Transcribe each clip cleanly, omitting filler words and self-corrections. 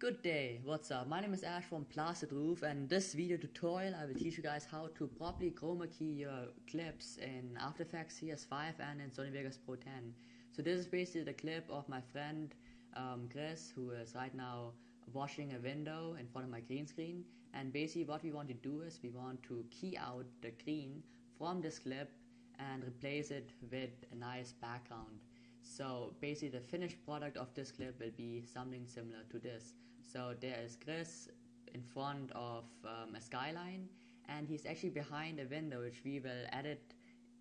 Good day, what's up? My name is Ash from Plastered Roof, and in this video tutorial I will teach you guys how to properly chroma key your clips in After Effects Cs5 and in Sony Vegas Pro 10. So this is basically the clip of my friend Chris, who is right now washing a window in front of my green screen. And basically what we want to do is we want to key out the green from this clip and replace it with a nice background. So basically the finished product of this clip will be something similar to this. So there is Chris in front of a skyline, and he's actually behind a window which we will edit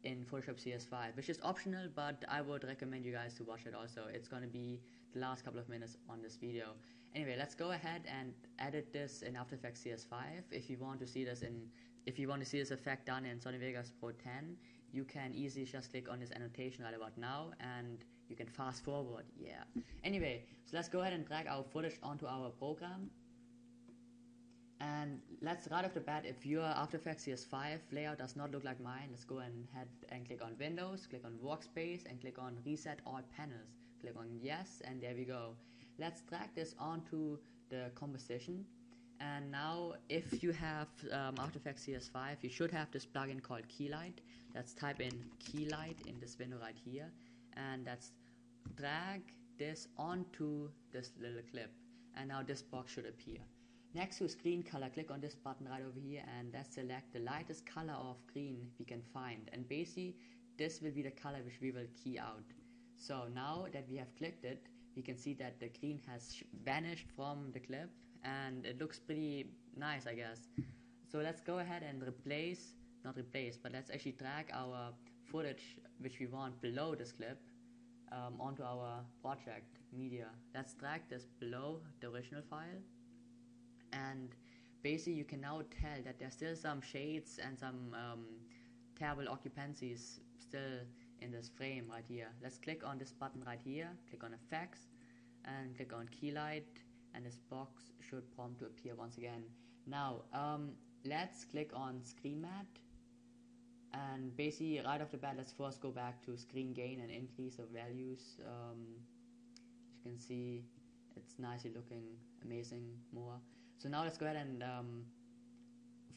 in Photoshop CS5, which is optional, but I would recommend you guys to watch it also. It's going to be the last couple of minutes on this video. Anyway, let's go ahead and edit this in After Effects CS5. If you want to see this effect done in Sony Vegas Pro 10, you can easily just click on this annotation right about now and you can fast forward. Yeah. Anyway, so let's go ahead and drag our footage onto our program. And let's right off the bat, if your After Effects CS5 layout does not look like mine, let's go ahead and click on Windows, click on Workspace, and click on Reset All Panels. Click on Yes, and there we go. Let's drag this onto the composition. And now, if you have After Effects CS5, you should have this plugin called Keylight. Let's type in Keylight in this window right here, and let's drag this onto this little clip. And now this box should appear. Next to screen color, click on this button right over here, and let's select the lightest color of green we can find. And basically, this will be the color which we will key out. So now that we have clicked it, we can see that the green has vanished from the clip, and it looks pretty nice, I guess. So let's go ahead and let's actually drag our footage which we want below this clip onto our project media. Let's drag this below the original file, and basically you can now tell that there's still some shades and some terrible occupancies still in this frame right here. Let's click on this button right here, click on Effects, and click on Keylight, and this box should prompt to appear once again. Now let's click on Screen Matte, and basically right off the bat, let's first go back to screen gain and increase the values. As you can see, it's nicely looking amazing more. So now let's go ahead and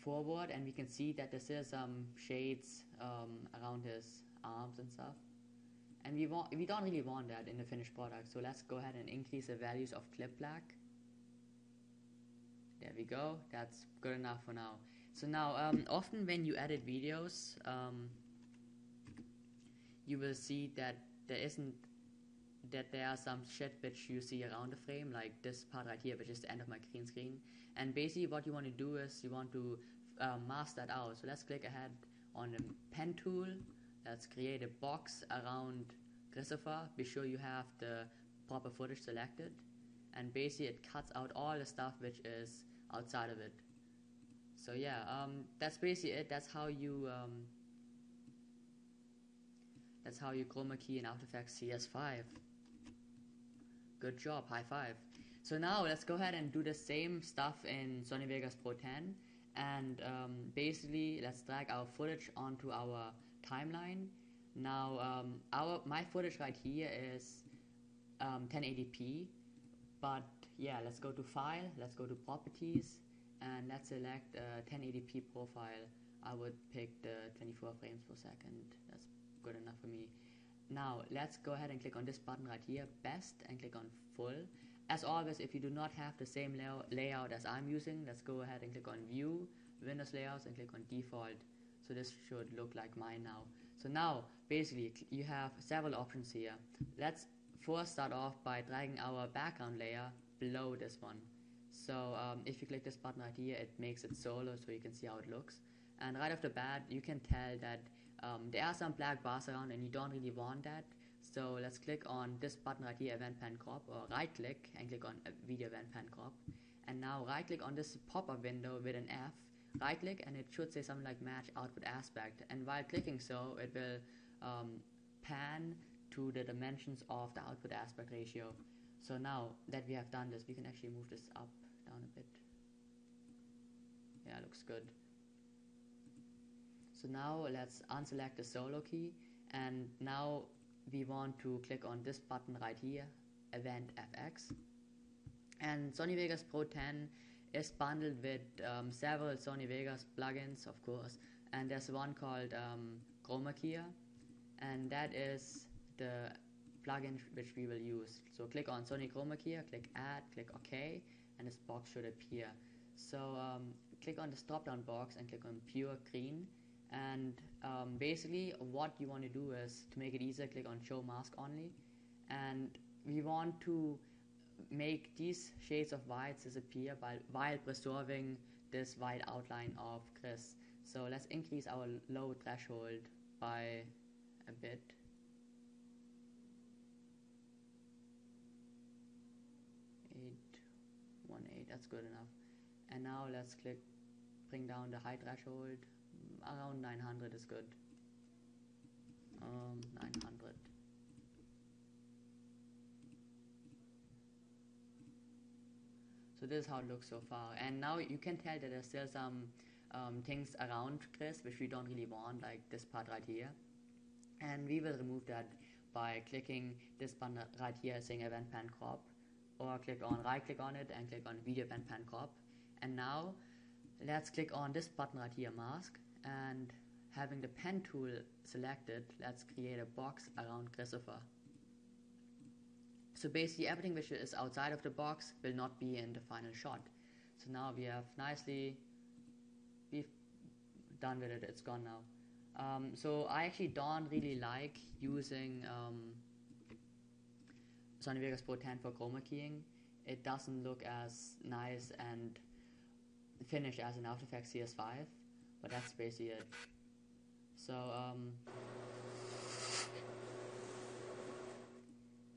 forward, and we can see that there's still some shades around his arms and stuff, and we don't really want that in the finished product. So let's go ahead and increase the values of clip black. There we go, that's good enough for now. So now often when you edit videos, you will see that there are some shit which you see around the frame, like this part right here, which is the end of my green screen. And basically what you want to do is you want to mask that out. So let's click ahead on the pen tool. Let's create a box around Christopher. Be sure you have the proper footage selected, and basically it cuts out all the stuff which is outside of it. So yeah, that's basically it. That's how you chroma key in After Effects CS5. Good job, high five. So now let's go ahead and do the same stuff in Sony Vegas Pro 10, and basically let's drag our footage onto our timeline. Now my footage right here is 1080p, but yeah, let's go to File, let's go to Properties, and let's select 1080p profile. I would pick the 24 frames per second. That's good enough for me. Now let's go ahead and click on this button right here, Best, and click on Full. As always, if you do not have the same layout as I'm using, let's go ahead and click on View, Windows Layouts, and click on Default. So this should look like mine now. So now basically you have several options here. Let's first start off by dragging our background layer below this one. So if you click this button right here, it makes it solo so you can see how it looks. And right off the bat, you can tell that there are some black bars around and you don't really want that. So let's click on this button right here, Event Pan Crop, or right click and click on Video Event Pan Crop. And now right click on this pop-up window with an F, right click, and it should say something like Match Output Aspect. And while clicking so, it will pan to the dimensions of the output aspect ratio. So now that we have done this, we can actually move this up, down a bit. Yeah, looks good. So now let's unselect the solo key, and now we want to click on this button right here, Event FX, And Sony Vegas Pro 10 is bundled with several Sony Vegas plugins, of course, and there's one called Chroma Keyer, and that is the plugin which we will use. So click on Sony Chroma Keyer, click Add, click OK, and this box should appear. So click on this drop-down box and click on Pure Green, and basically what you want to do is, to make it easier, click on Show Mask Only, and we want to make these shades of whites disappear while preserving this white outline of Chris. So let's increase our low threshold by a bit. That's good enough. And now let's bring down the high threshold. Around 900 is good. 900. So this is how it looks so far. And now you can tell that there's still some things around Chris which we don't really want, like this part right here. And we will remove that by clicking this button right here saying Event Pan Crop, or right click on it and click on Video Event Pan Crop. And now let's click on this button right here, Mask, and having the pen tool selected, let's create a box around Christopher. So basically everything which is outside of the box will not be in the final shot. So now we've done with it, it's gone now. So I actually don't really like using Sony Vegas Pro 10 for chroma keying. It doesn't look as nice and finished as an After Effects Cs5, but that's basically it. So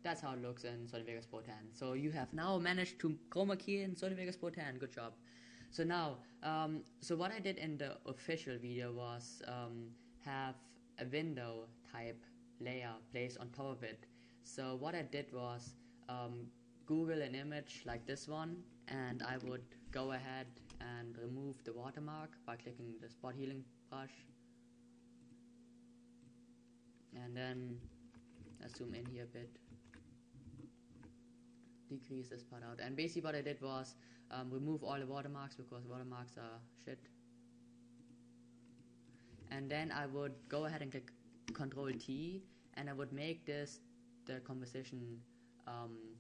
that's how it looks in Sony Vegas Pro 10. So you have now managed to chroma key in Sony Vegas Pro 10. Good job. So now, so what I did in the official video was have a window type layer placed on top of it. So what I did was Google an image like this one, and I would go ahead and remove the watermark by clicking the spot healing brush. And then let's zoom in here a bit. Decrease this part out. And basically what I did was remove all the watermarks, because watermarks are shit. And then I would go ahead and click Ctrl T, and I would make this the composition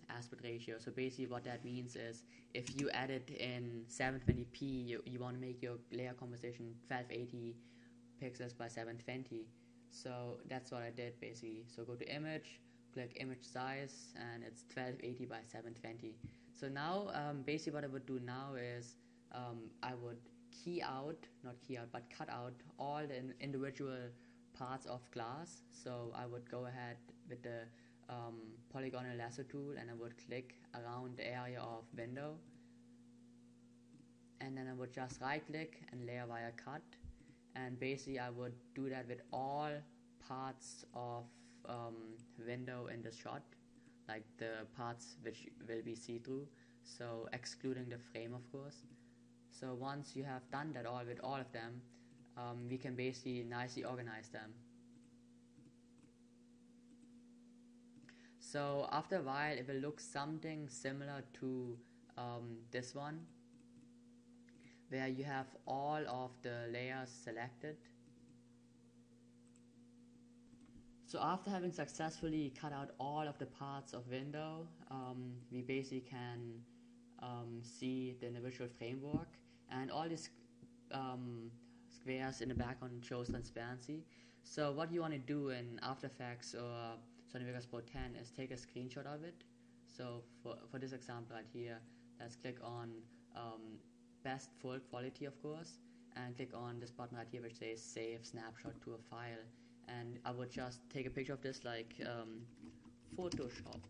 aspect ratio. So basically what that means is, if you edit in 720p, you want to make your layer composition 1280 pixels by 720. So that's what I did basically. So go to image, click image size, and it's 1280 by 720. So now basically what I would do now is I would cut out all the individual parts of glass. So I would go ahead with the polygonal lasso tool, and I would click around the area of window, and then I would just right click and layer via cut, and basically I would do that with all parts of window in the shot, like the parts which will be see-through, so excluding the frame of course. So once you have done that with all of them, we can basically nicely organize them. So after a while it will look something similar to this one, where you have all of the layers selected. So after having successfully cut out all of the parts of window, we basically can see the individual framework, and all these squares in the background shows transparency. So what you want to do in After Effects or Sony Vegas Pro 10 is take a screenshot of it. So for this example right here, let's click on best full quality of course, and click on this button right here which says save snapshot to a file, and I would just take a picture of this like Photoshop,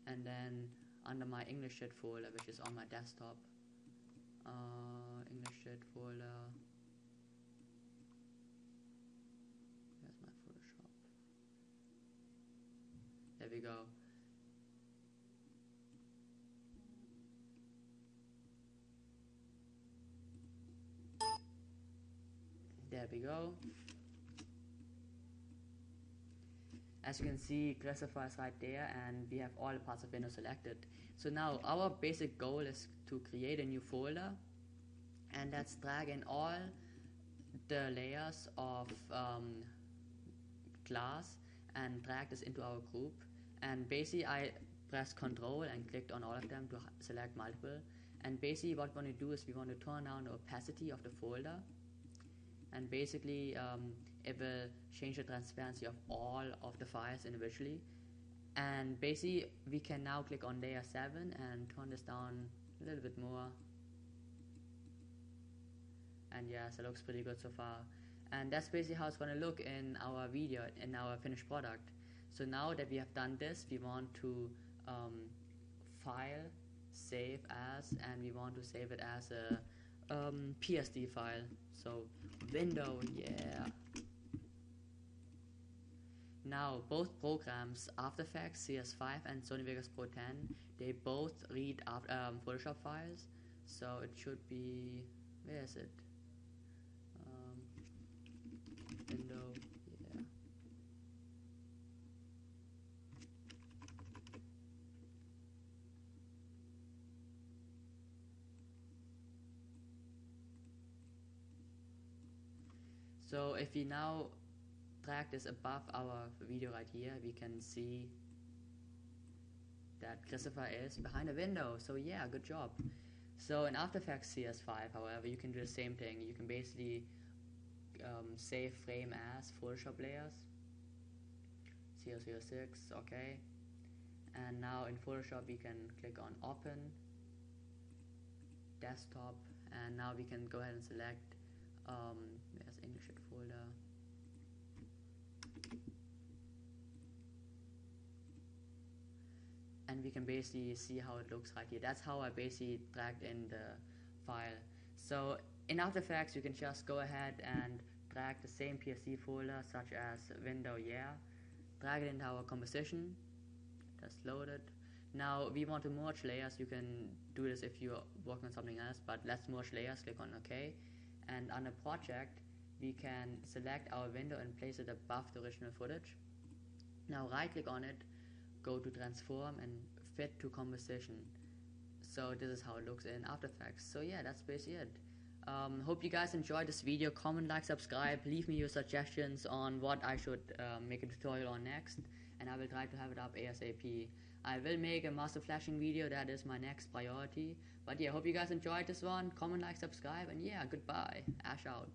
and then under my English shit folder, which is on my desktop, English shit folder, where's my Photoshop, there we go. There we go. As you can see, classify is right there, and we have all the parts of window selected. So now our basic goal is to create a new folder, and let's drag in all the layers of glass and drag this into our group. And basically I press Control and clicked on all of them to select multiple. And basically what we want to do is we want to turn down the opacity of the folder, and basically it will change the transparency of all of the files individually. And basically we can now click on layer 7 and turn this down a little bit more, and yes, it looks pretty good so far. And that's basically how it's going to look in our video, in our finished product. So now that we have done this, we want to file, save as, and we want to save it as a PSD file. So window, yeah. Now both programs, After Effects, Cs5 and Sony Vegas Pro 10, they both read Photoshop files. So it should be, where is it? Window, yeah. So if we now drag this above our video right here, we can see that classify is behind a window. So yeah, good job. So in After Effects CS5, however, you can do the same thing. You can basically save frame as Photoshop layers, 006, okay. And now in Photoshop we can click on Open, Desktop, and now we can go ahead and select there's English folder. And we can basically see how it looks right here. That's how I basically dragged in the file. So in After Effects you can just go ahead and drag the same PSD folder such as window, yeah, drag it into our composition, just load it. Now we want to merge layers. You can do this if you're working on something else, but let's merge layers, click on OK. And under project we can select our window and place it above the original footage. Now right click on it, go to transform and fit to composition. So this is how it looks in After Effects. So yeah, that's basically it. Hope you guys enjoyed this video. Comment, like, subscribe, leave me your suggestions on what I should make a tutorial on next, and I will try to have it up ASAP. I will make a master flashing video, that is my next priority. But yeah, hope you guys enjoyed this one. Comment, like, subscribe, and yeah, goodbye. Ash out.